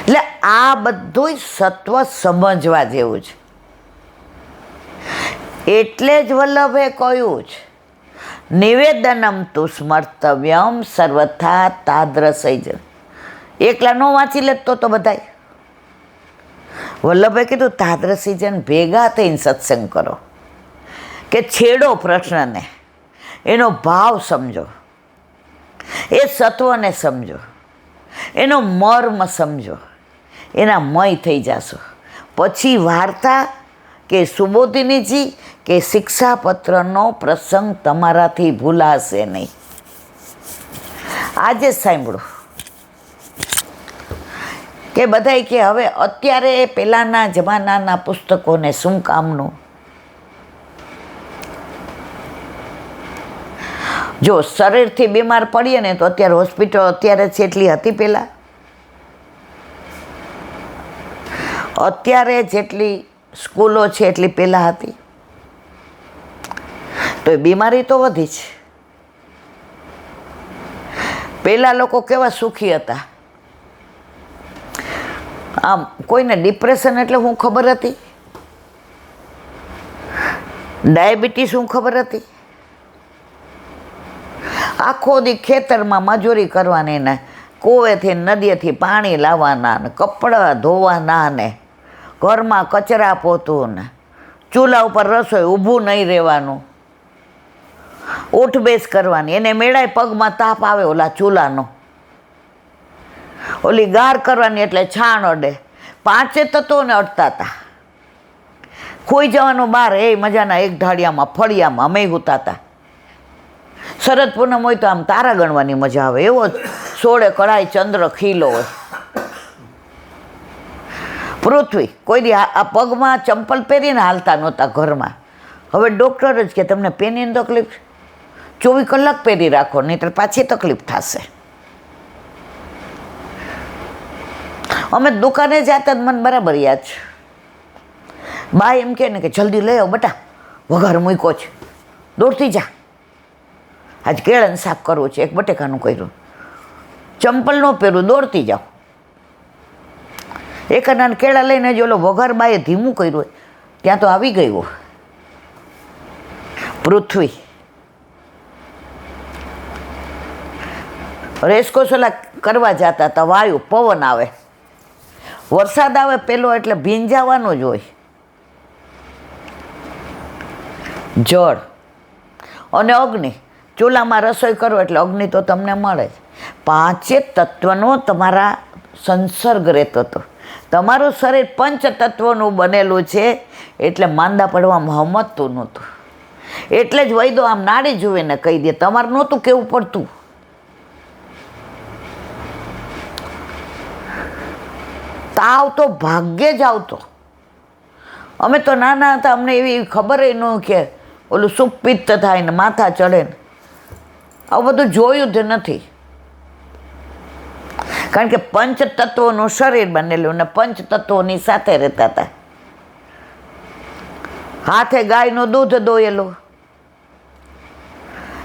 એટલે આ બધું સત્વ સમજવા જેવું છે. એટલે જ વલ્લભે કહ્યું છે નિવેદનમ તું સ્મર્તવ્યમ સર્વથા તાદ્રસૈજન. એકલા ન વાંચી લેતો તો બધાય. વલ્લભે કીધું તાદ્રસૈજન ભેગા થઈને સત્સંગ કરો, કે છેડો પ્રશ્નને, એનો ભાવ સમજો, એ સત્વને સમજો, એનો મર્મ સમજો, એના મય થઈ જશો. પછી વાર્તા કે સુબોધિનીજી કે શિક્ષાપત્રનો પ્રસંગ તમારાથી ભૂલાશે નહીં. આજે સાંભળો કે બધાય કે હવે અત્યારે પહેલાંના જમાનાના પુસ્તકોને શું કામનું. જો શરીરથી બીમાર પડીએ ને તો અત્યારે હોસ્પિટલ અત્યારે છે એટલી હતી પહેલાં? અત્યારે જેટલી સ્કૂલો છે એટલી પહેલાં હતી? તો એ બીમારી તો વધી છે. પહેલાં લોકો કેવા સુખી હતા. આમ કોઈને ડિપ્રેશન એટલે શું ખબર હતી? ડાયાબિટીસ શું ખબર હતી? આખો દી ખેતરમાં મજૂરી કરવાની ને કૂવેથી નદીએથી પાણી લાવવાના ને કપડાં ધોવાના ને ઘરમાં કચરા પોતું ને ચૂલા ઉપર રસોઈ ઊભું નહીં રહેવાનું, ઉઠબેસ કરવાની. એને મેળાય પગમાં તાપ આવે ઓલા ચૂલાનો, ઓલી ગાર કરવાની એટલે છાણ અડે. 5 તત્વોને અડતા હતા. ખોઈ જવાનું બહાર એ મજાના એક ઢાળિયામાં ફળિયામાં અમે હુતા હતા. શરદ પૂનમ હોય તો આમ તારા ગણવાની મજા આવે, એવો સોળે કળાય ચંદ્ર ખીલો હોય. પૃથ્વી કોઈ દી આ પગમાં ચંપલ પહેરીને હાલતા નહોતા ઘરમાં. હવે ડૉક્ટર જ કે તમને પેનની તકલીફ 24 કલાક પહેરી રાખો, નહીંતર પાછી તકલીફ થશે. અમે દુકાને જતા મને બરાબર યાદ છે. બા એમ કહે ને કે જલ્દી લઈ આવો બટા, વઘાર મૂક્યો છે, દોડતી જા, આજ કેળાનું શાક કરવું છે, એક બટેકાનું કર્યું. ચંપલ ન પહેરું, દોડતી જાઓ. એક અનાન કેળા લઈને જો ઓલો વઘાર બાએ ધીમું કર્યું હોય ત્યાં તો આવી ગયું. પૃથ્વી રેસકોસ ઓલા કરવા જતા હતા, વાયુ પવન આવે, વરસાદ આવે પેલો એટલે ભીંજાવાનું જ હોય. જળ અને અગ્નિ, ચૂલામાં રસોઈ કરો એટલે અગ્નિ તો તમને મળે જ. 5 તત્વનો તમારા સંસર્ગ રહેતો હતો. તમારું શરીર 5 તત્વોનું બનેલું છે એટલે માંદા પડવામાં હમતું નહોતું. એટલે જ વૈદો આમ નાડી જુએ કહી દે, તમારે નહોતું કેવું પડતું. તાવ તો ભાગ્યે જ આવતો. અમે તો નાના હતા, અમને એવી ખબર ન કે ઓલું સુપિત્ત થાય ને માથા ચડે ને, આવું બધું જોયું જ નથી. કારણ કે 5 તત્વોનું શરીર બનેલું ને 5 તત્વોની સાથે રહેતા હતા. હાથે ગાયનું દૂધ દોયેલું,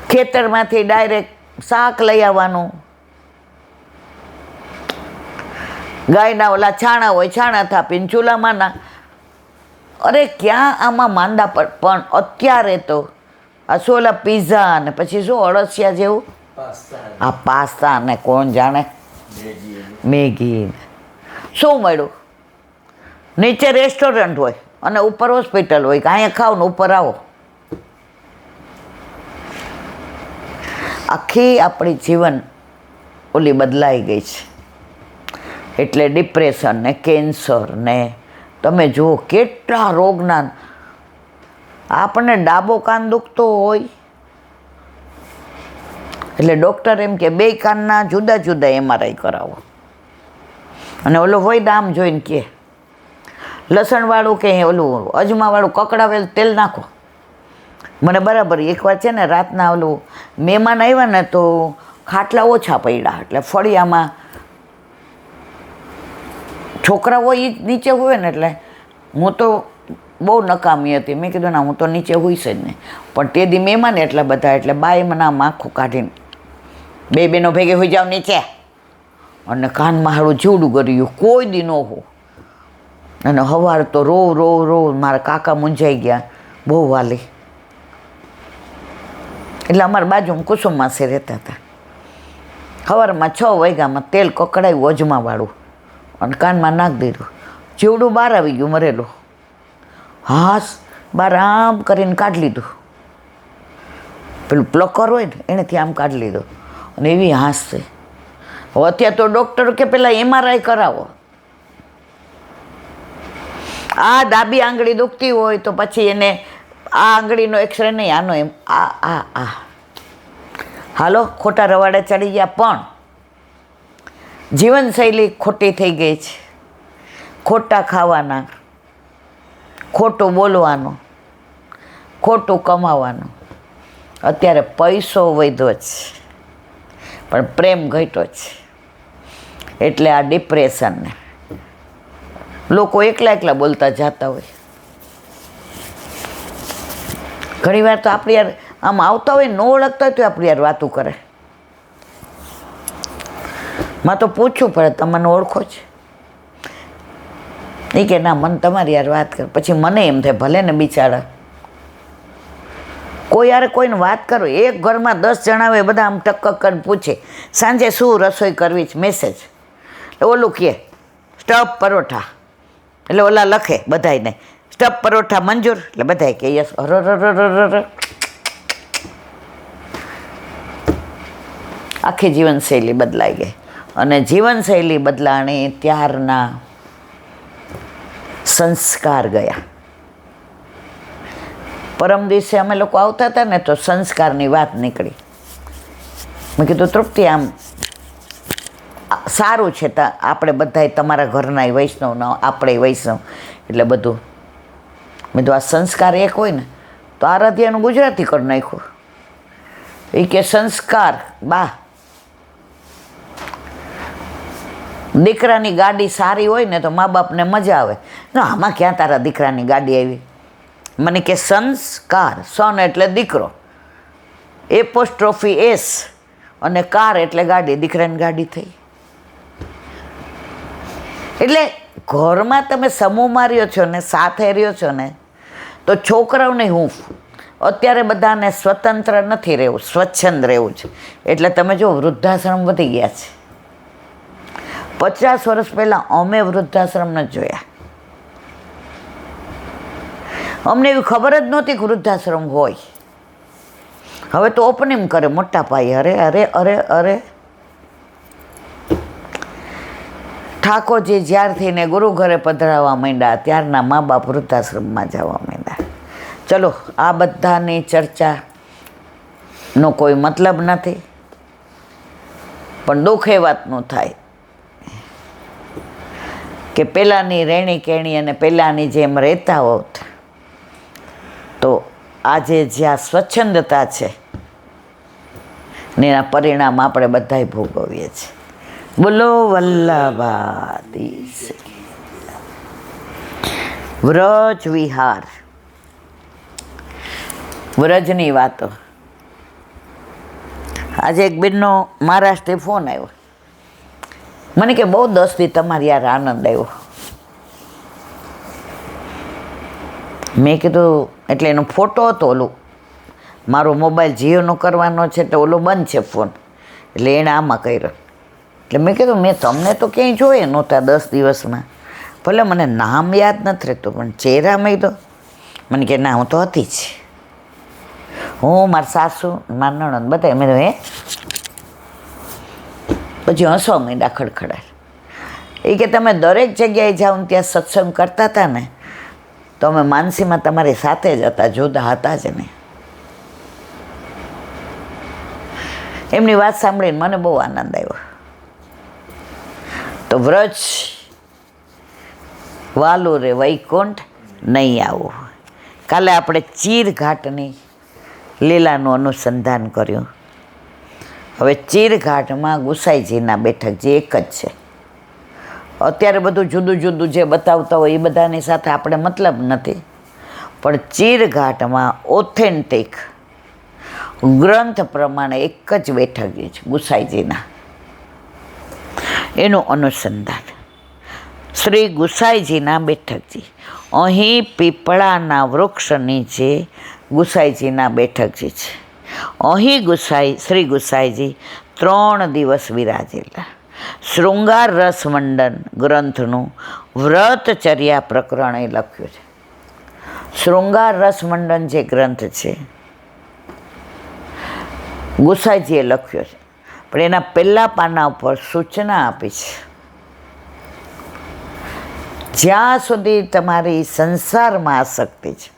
ખેતરમાંથી ડાયરેક્ટ શાક લઈ આવવાનું, ગાયના ઓલા છાણા હોય છાણા થાપીને ચૂલામાં ના. અરે ક્યાં આમાં માંદા પણ અત્યારે તો આ શું ઓલા પીઝા ને પછી શું અળસિયા જેવું આ પાસ્તા ને કોણ જાણે મેગી શું મળ્યું. નીચે રેસ્ટોરન્ટ હોય અને ઉપર હોસ્પિટલ હોય કે અહીંયા ખાવ ને ઉપર આવો. આખી આપણી જીવન ઓલી બદલાઈ ગઈ છે. એટલે ડિપ્રેશન ને કેન્સર ને તમે જુઓ કેટલા રોગના. આપણને ડાબો કાન દુખતો હોય એટલે ડૉક્ટર એમ કે 2 કાનના જુદા જુદા MRI કરાવો. અને ઓલો વૈદ આમ જોઈને કે લસણવાળું કે ઓલું અજમાવાળું કકડાવેલ તેલ નાખો. મને બરાબર એકવાર છે ને રાતના ઓલું મહેમાન આવ્યા ને તો ખાટલા ઓછા પડ્યા એટલે ફળિયામાં છોકરાઓ એ નીચે હોય ને એટલે હું તો બહુ નકામી હતી. મેં કીધું ના હું તો નીચે હોઈશ જ નહીં. પણ તે દી મહેમાન એટલા બધા એટલે બાએ મને આમ આખું કાઢીને 2 બહેનો ભેગી હોઈ જાવ નીચે. અને કાનમાં હારું જીવડું ગર્યું, કોઈ દી ન હો. અને સવાર તો રો મારા કાકા મૂંઝાઈ ગયા, બહુ વાલી. એટલે અમારા બાજુમાં કુસુમ માસી રહેતા હતા. સવારમાં 6 વાગ્યામાં તેલ કકડાયું અજમાવાળું અને કાનમાં નાખી દીધું, જીવડું બહાર આવી ગયું મરેલું. હાસ બહાર આમ કરીને કાઢી લીધું, પેલું પ્લકર હોય ને એનેથી આમ કાઢી લીધું. અને એવી હાસ છે. હવે અત્યારે તો ડૉક્ટર કે પહેલાં MRI કરાવો. આ ડાબી આંગળી દુખતી હોય તો પછી એને આ આંગળીનો એક્સરે નહીં, આનો એમ આ હાલો ખોટા રવાડે ચડી ગયા. પણ જીવનશૈલી ખોટી થઈ ગઈ છે. ખોટા ખાવાના, ખોટું બોલવાનું, ખોટું કમાવાનું. અત્યારે પૈસો વધ્યો છે પણ પ્રેમ ઘટ્યો છે. એટલે આ ડિપ્રેશનને લોકો એકલા બોલતા જતા હોય. ઘણી વાર તો આપણી યાર આમ આવતા હોય, ન ઓળખતા હોય તો આપણી યાર વાતું કરે. માં તો પૂછવું પડે, તમને ઓળખો છે? એ કે ના, મને તમારી યાર વાત કરે. પછી મને એમ થાય ભલે ને બિચારા, કોઈ યાર કોઈને વાત કરો. એક ઘરમાં 10 જણા હોય, બધા આમ ટક કરીને પૂછે સાંજે શું રસોઈ કરવી છે, મેસેજ. ઓલું કહે સ્ટફ પરોઠા, એટલે ઓલા લખે બધાને સ્ટફ પરોઠા મંજૂર, એટલે બધા કે યસ. આખી જીવનશૈલી બદલાઈ ગઈ. અને જીવનશૈલી બદલાણી ત્યારના સંસ્કાર ગયા. પરમ દિવસે અમે લોકો આવતા હતા ને તો સંસ્કારની વાત નીકળી. મેં કીધું તૃપ્તિ, આમ સારું છે આપણે બધાય તમારા ઘરના વૈષ્ણવના, આપણે વૈષ્ણવ એટલે બધું. મેં તો આ સંસ્કાર એક હોય ને તો આરાધ્યાનું ગુજરાતી કરી નાખ્યું. એ કે સંસ્કાર બા, દીકરાની ગાડી સારી હોય ને તો મા બાપને મજા આવે. ના, આમાં ક્યાં તારા દીકરાની ગાડી આવી? મને કે સંસ્કાર, સન એટલે દીકરો, એપોસ્ટ્રોફી S અને કાર એટલે ગાડી, દીકરાની ગાડી થઈ. એટલે ઘરમાં તમે સમૂહમાં રહ્યો છો ને, સાથે રહ્યો છો ને, તો છોકરાઓને હું અત્યારે બધાને સ્વતંત્ર નથી રહેવું, સ્વચ્છંદ રહેવું છે. એટલે તમે જો વૃદ્ધાશ્રમ વધી ગયા છે. 50 વર્ષ પહેલાં અમે વૃદ્ધાશ્રમ નથી જોયા. અમને એવી ખબર જ નહોતી કે વૃદ્ધાશ્રમ હોય. હવે તો ઓપનિંગ કરે મોટા પાયે. અરે ઠાકોરજી જ્યારથી ને ગુરુ ઘરે પધરાવવા માંડ્યા ત્યારના મા બાપ વૃદ્ધાશ્રમમાં જવા માંડ્યા. ચલો, આ બધાની ચર્ચાનો કોઈ મતલબ નથી, પણ દુઃખ એ વાતનું થાય કે પહેલાંની રહેણી કહેણી અને પહેલાંની જેમ રહેતા હોત તો આજે જ્યાં સ્વચ્છંદતા છે ને એના પરિણામ આપણે બધાય ભોગવીએ છીએ. બોલો વલ્લભાધીશ. વ્રજ વિહાર, વ્રજની વાતો. આજે એક બેનનો મહારાષ્ટ્રથી ફોન આવ્યો. મને કે બહુ 10 દી તમારી યાર આનંદ આવ્યો. મેં કીધું, એટલે એનો ફોટો હતો, ઓલું મારો મોબાઈલ જીઓનો કરવાનો છે એટલે ઓલો બંધ છે ફોન, એટલે એણે આમાં કર્યો. એટલે મેં કીધું મેં તમને તો ક્યાંય જોઈએ નહોતા 10 દિવસમાં. ભલે મને નામ યાદ નથી રહેતું પણ ચહેરા મેં તો. મને કે ના, હું તો હતી જ, હું, મારા સાસુ, મારા નણંદ બધા. મેં હે પછી હસવા માંડ્યા ખડખડાટ. એ કે તમે દરેક જગ્યાએ જાઓ ને ત્યાં સત્સંગ કરતા હતા ને તો અમે માનસીમાં તમારી સાથે જ હતા, જુદા હતા જ નહીં. એમની વાત સાંભળીને મને બહુ આનંદ આવ્યો. તો વ્રજ વાલું રે વૈકુંઠ નહીં આવું. કાલે આપણે ચીરઘાટની લીલાનું અનુસંધાન કર્યું. હવે ચીરઘાટમાં ગુસાઈજીના બેઠક જે એક જ છે. અત્યારે બધું જુદું જુદું જે બતાવતા હોય એ બધાની સાથે આપણે મતલબ નથી, પણ ચીરઘાટમાં ઓથેન્ટિક ગ્રંથ પ્રમાણે એક જ બેઠક છે ગુસાઈજીના. એનું અનુસંધાન. શ્રી ગુસાઈજીના બેઠકજી. અહીં પીપળાના વૃક્ષ નીચે ગુસાઈજીના બેઠકજી છે. અહીં શ્રી ગુસાઈજી 3 દિવસ વિરાજેલા. શૃંગાર રસ મંડન ગ્રંથનું વ્રતચર્યા પ્રકરણ એ લખ્યું છે. શૃંગાર રસ મંડન જે ગ્રંથ છે ગુસાઈજીએ લખ્યો છે, પણ એના પહેલા પાના ઉપર સૂચના આપી છે, જ્યાં સુધી તમારી સંસારમાં આસક્તિ છે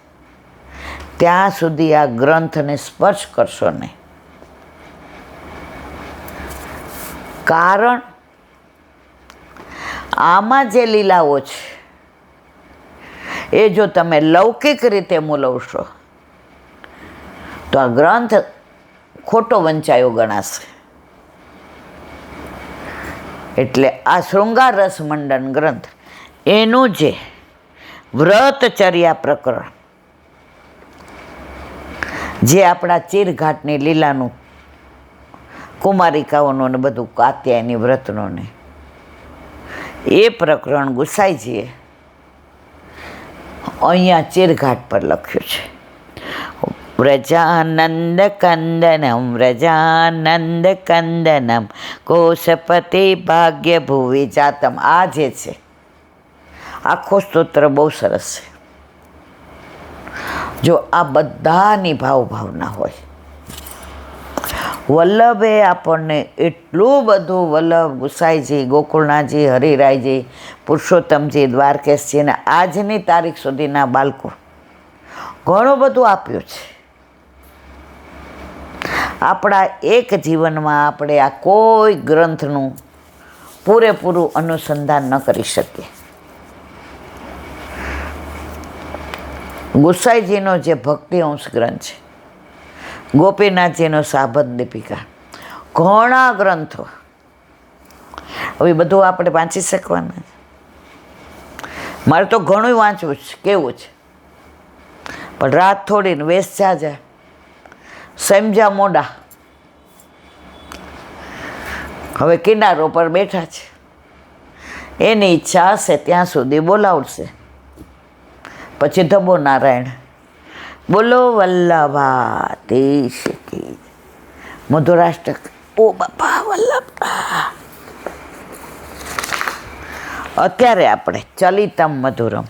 ત્યાં સુધી આ ગ્રંથને સ્પર્શ કરશો નહીં. કારણ આમાં જે લીલાઓ છે એ જો તમે લૌકિક રીતે મૂલવશો તો આ ગ્રંથ ખોટો વંચાયો ગણાશે. એટલે આ શૃંગાર રસ મંડન ગ્રંથ એનું જે વ્રતચર્યા પ્રકરણ, જે આપણા ચીરઘાટની લીલાનું, કુમારિકાઓનું ને બધું કાત્યાયની વ્રતનું ને એ પ્રકરણ ગુસાઈજીએ અહીંયા ચીરઘાટ પર લખ્યું છે. વ્રજાનંદ કંદનમ વ્રજાનંદ કંદનમ કોશપતિ ભાગ્ય ભુવિ જાતમ. આ જે છે આખો સ્તોત્ર બહુ સરસ છે. જો આ બધાની ભાવના હોય, વલ્લભે આપણને એટલું બધું, વલ્લભ, ગુસાઈજી, ગોકુળનાથજી, હરિરાયજી, પુરુષોત્તમજી, દ્વારકેશજી અને આજની તારીખ સુધીના બાળકો ઘણું બધું આપ્યું છે. આપણા એક જીવનમાં આપણે આ કોઈ ગ્રંથનું પૂરેપૂરું અનુસંધાન ન કરી શકીએ. ગુસાઈજીનો જે ભક્તિ અંશ ગ્રંથ છે, ગોપીનાથજીનો સાબત દીપિકા, ઘણા ગ્રંથો, હવે બધું આપણે વાંચી શકવાના. મારે તો ઘણું વાંચવું છે, કેવું છે, પણ રાત થોડીને વેસ જાજા, સમજા મોડા, હવે કિનારો પર બેઠા છે, એની ઈચ્છા હશે ત્યાં સુધી બોલાવશે, પછી ધબો નારાયણ, બોલો વલ્લભાધીશ કી, મધુરાષ્ટક, ઓ બાપા વલ્લભ. અત્યારે આપણે ચલિતમ મધુરમ,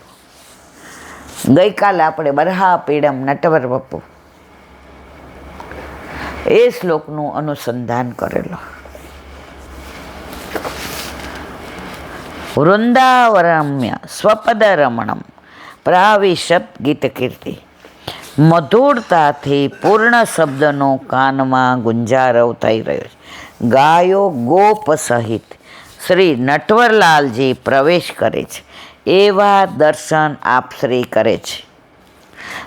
ગઈકાલે આપણે બરહા પીડમ નટવર બપુ એ શ્લોકનું અનુસંધાન કરેલો. વૃંદાવરમ્ય સ્વપદ રમણમ પ્રાવિશત ગીત કીર્તિ. મધુરતાથી પૂર્ણ શબ્દનો કાનમાં ગુંજારવ થઈ રહ્યો છે. ગાયો ગોપ સહિત શ્રી નટવરલાલજી પ્રવેશ કરે છે એવા દર્શન આપશ્રી કરે છે.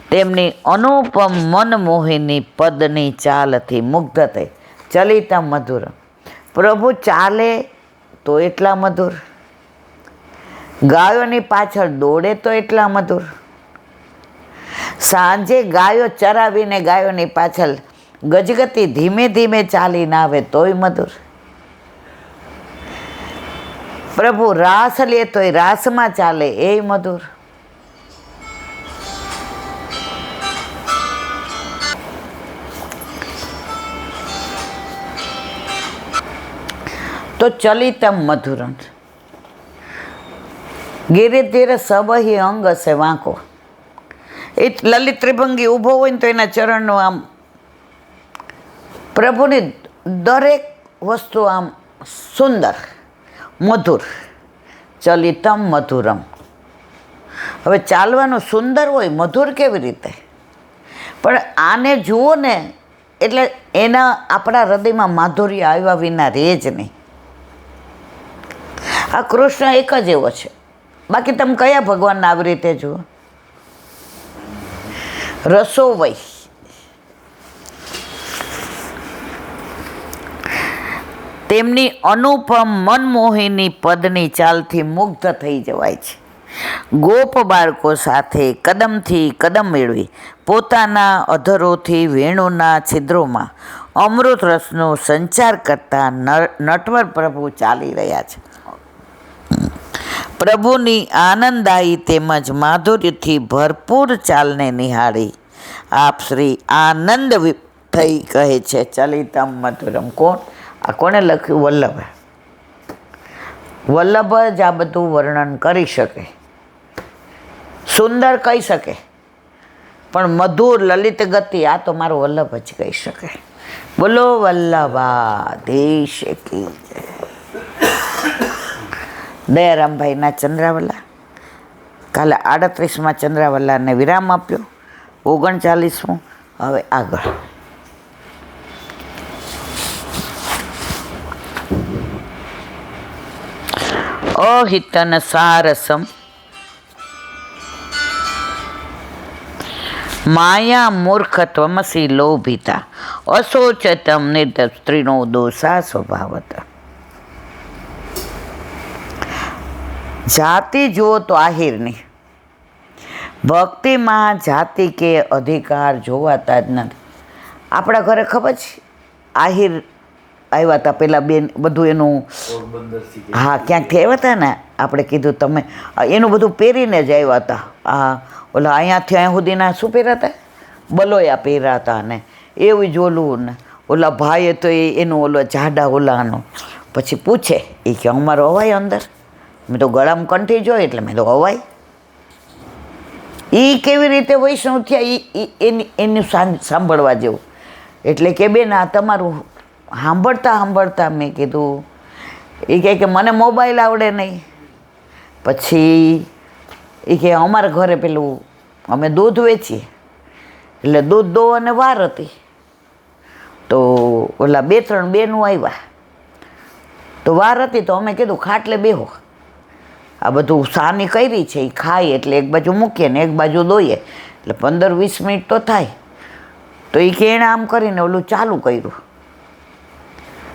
તેમની અનુપમ મનમોહિની પદની ચાલથી મુગ્ધ થઈ. ચલિતમ મધુર, પ્રભુ ચાલે તો એટલા મધુર, ગાયોની પાછળ દોડે તો એટલા મધુર, સાંજે ગાયો ચરાવીને ગાયોની પાછળ ગજગતી ધીમે ધીમે ચાલીને આવે તોય મધુર, પ્રભુ રાસ લે તોય રાસમાં ચાલે એ મધુર. તો ચલિતમ મધુરમ, ગીરે ધીરે સબહી અંગ હશે વાંકો. એ લલિત ત્રિભંગી ઊભો હોય ને તો એના ચરણનું આમ પ્રભુની દરેક વસ્તુ આમ સુંદર, મધુર. ચલિતમ મધુરમ. હવે ચાલવાનું સુંદર હોય, મધુર કેવી રીતે? પણ આને જુઓ ને એટલે એના આપણા હૃદયમાં માધુર્ય આવ્યા વિના રહે જ નહીં. આ કૃષ્ણ એક જ એવો છે, બાકી તમે કયા ભગવાનને આવી રીતે જુઓ? રસોવઈ, તેમની અનુપમ મનમોહિની પદની ચાલથી મુગ્ધ થઈ જવાય છે. ગોપ બાળકો સાથે કદમથી કદમ મેળવી પોતાના અધરોથી વેણુના છિદ્રોમાં અમૃત રસનો સંચાર કરતા નટવર પ્રભુ ચાલી રહ્યા છે. પ્રભુની આનંદદાયી તેમજ માધુર્યથી ભરપૂર ચાલને નિહાળી આપ શ્રી આનંદ થઈ કહે છે ચલિતમ મધુરમ. કોણ? આ કોણે લખ્યું? વલ્લભે. વલ્લભ જ આ બધું વર્ણન કરી શકે, સુંદર કહી શકે, પણ મધુર લલિત ગતિ આ તો મારો વલ્લભ જ કહી શકે. બોલો વલ્લભાધીશ કી જય. દયારામભાઈના ચંદ્રાવલ્લા. કાલે 38માં ચંદ્રાવલ્લાને વિરામ આપ્યો, 39મું. હવે આગળ અહિતન સારસમ માયા મૂર્ખત્વમસી લોભિતા અશોચતમ નિર્દપ સ્ત્રીનો દોષા સ્વભાવત. જાતિ જુઓ તો આહિરની, ભક્તિમાં જાતિ કે અધિકાર જોવાતા જ નથી. આપણા ઘરે ખબર છે આહિર આવ્યા હતા પેલા બેન, બધું એનું હા ક્યાંકથી આવ્યા હતા ને, આપણે કીધું તમે એનું બધું પહેરીને જ આવ્યા હતા. ઓલા અહીંયાથી અહીંયા સુધીના શું પહેર્યા હતા? બલોયા પહેર્યા હતા ને એવું જ ઓલું ને ઓલા ભાઈએ તો એનું ઓલો જાડા ઓલાનું. પછી પૂછે એ કે અમારો અવાય અંદર. મેં તો ગળામાં કંઠી જોઈ એટલે મેં તો અવાય. એ કેવી રીતે વૈષ્ણવ થયા એનું સાંભળવા જેવું. એટલે કે બેન આ તમારું સાંભળતા મેં કીધું, એ કહે કે મને મોબાઈલ આવડે નહીં. પછી એ કે અમારા ઘરે પેલું અમે દૂધ વેચીએ એટલે દૂધ દોવાને વાર હતી, તો ઓલા 2-3 બેનું આવ્યા, તો વાર હતી તો અમે કીધું ખાટલે બેહો, આ બધું સાની કરી છે એ ખાય એટલે એક બાજુ મૂકીએ ને એક બાજુ દોઈએ એટલે 15-20 મિનિટ તો થાય. તો એ કે એણે આમ કરીને ઓલું ચાલુ કર્યું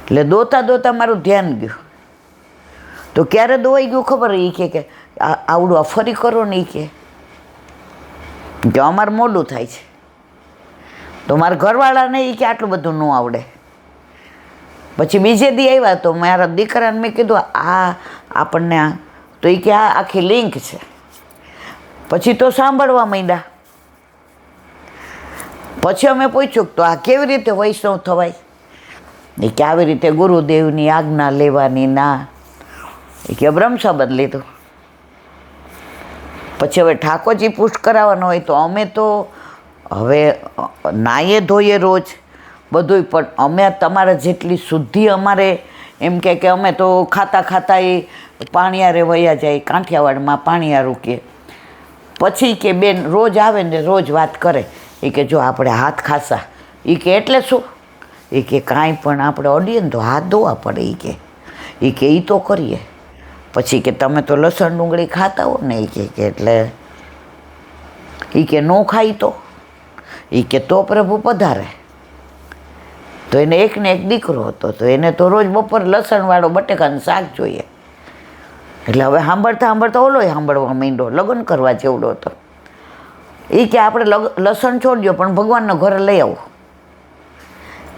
એટલે દોતા મારું ધ્યાન ગયું. તો ક્યારે દોવાઈ ગયું ખબર? એ કે આવડું આ ફરી કરો ને, એ કે અમારે મોડું થાય છે. તો મારા ઘરવાળાને એ કે આટલું બધું ન આવડે. પછી બીજે દી આવ્યા તો મારા દીકરાને મેં કીધું આ આપણને આ, તો એ કે આ આખી લિંક છે. પછી તો સાંભળવા માંડ્યા. પછી અમે પૂછ્યું તો આ કેવી રીતે વૈષ્ણવ થવાય? એ કે આવી રીતે ગુરુદેવની આજ્ઞા લેવાની ના. એ કે બ્રહ્મ શબ્દ લીધું. પછી હવે ઠાકોરજી પુષ્ટ કરાવવાનો હોય તો અમે તો હવે નાહીએ ધોઈએ રોજ બધુંય, પણ અમે તમારા જેટલી શુદ્ધિ અમારે એમ કે અમે તો ખાતા એ પાણીયારે વયા જાય, કાંઠિયાવાડમાં પાણીયારું કે. પછી કે બેન રોજ આવે ને રોજ વાત કરે, એ કે જો આપણે હાથ ખાસા, એ કે એટલે શું? એ કે કાંઈ પણ આપણે અડીએ ને તો હાથ ધોવા પડે. એ કે એ તો કરીએ. પછી કે તમે તો લસણ ડુંગળી ખાતા હો ને, એ કે એટલે એ કે ન ખાઈ તો, એ કે તો પ્રભુ પધારે. તો એને એકને એક દીકરો હતો, તો એને તો રોજ બપોર લસણવાળો બટેકાનું શાક જોઈએ. એટલે હવે સાંભળતા ઓલોય સાંભળવા માંડ્યો, લગ્ન કરવા જેવડો હતો. એ કે આપણે લસણ છોડજો પણ ભગવાનના ઘરે લઈ આવો.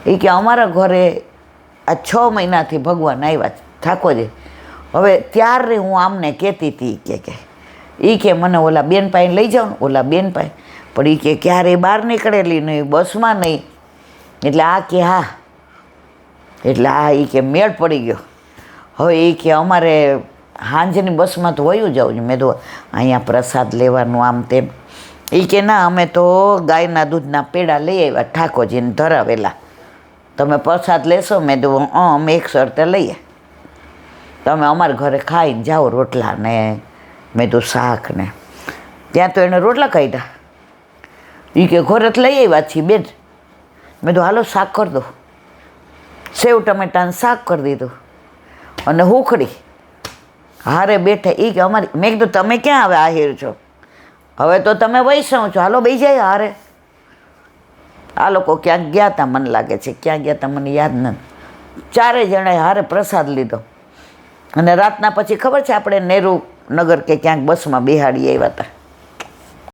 એ કે અમારા ઘરે આ 6 મહિનાથી ભગવાન આવ્યા ઠાકોરજી. હવે ત્યારે હું આમને કહેતી હતી કે એ કે મને ઓલા બેન પાસે લઈ જાઓ ને, ઓલા બેન પાસે. પણ એ કે ક્યારેય બહાર નીકળેલી નહીં, બસમાં નહીં. એટલે આ કે હા, એટલે આ એ કે મેળ પડી ગયો. હવે એ કે અમારે સાંજની બસમાં તો વયું જાઉં છું. મેં તો અહીંયા પ્રસાદ લેવાનું આમ તેમ. એ કે ના અમે તો ગાયના દૂધના પેડા લઈ આવ્યા ઠાકોરજીને ધરાવેલા, તમે પ્રસાદ લેશો? મેં તો અમે એક શરતે લઈએ, તમે અમારા ઘરે ખાઈને જાઓ રોટલા ને મેં તો શાક ને. ત્યાં તો એને રોટલા કાઢ્યા. એ કે ઘરે જ લઈ આવ્યા છીએ બેન. મેં તો હાલો શાક કરી દો, સેવ ટમેટાનું શાક કરી દીધું અને હુખડી હારે બેઠા. એ કે અમારી, મેં કીધું તમે ક્યાં હવે આહિર છો? હવે તો તમે વૈષ્ણવ છો, હાલો બેસી જાય હારે. આ લોકો ક્યાંક ગયા હતા મને લાગે છે, ક્યાં ગયા હતા મને યાદ નથી. 4 જણાએ હારે પ્રસાદ લીધો. અને રાતના પછી ખબર છે આપણે નહેરુ નગર કે ક્યાંક બસમાં બેહાડી આવ્યા હતા.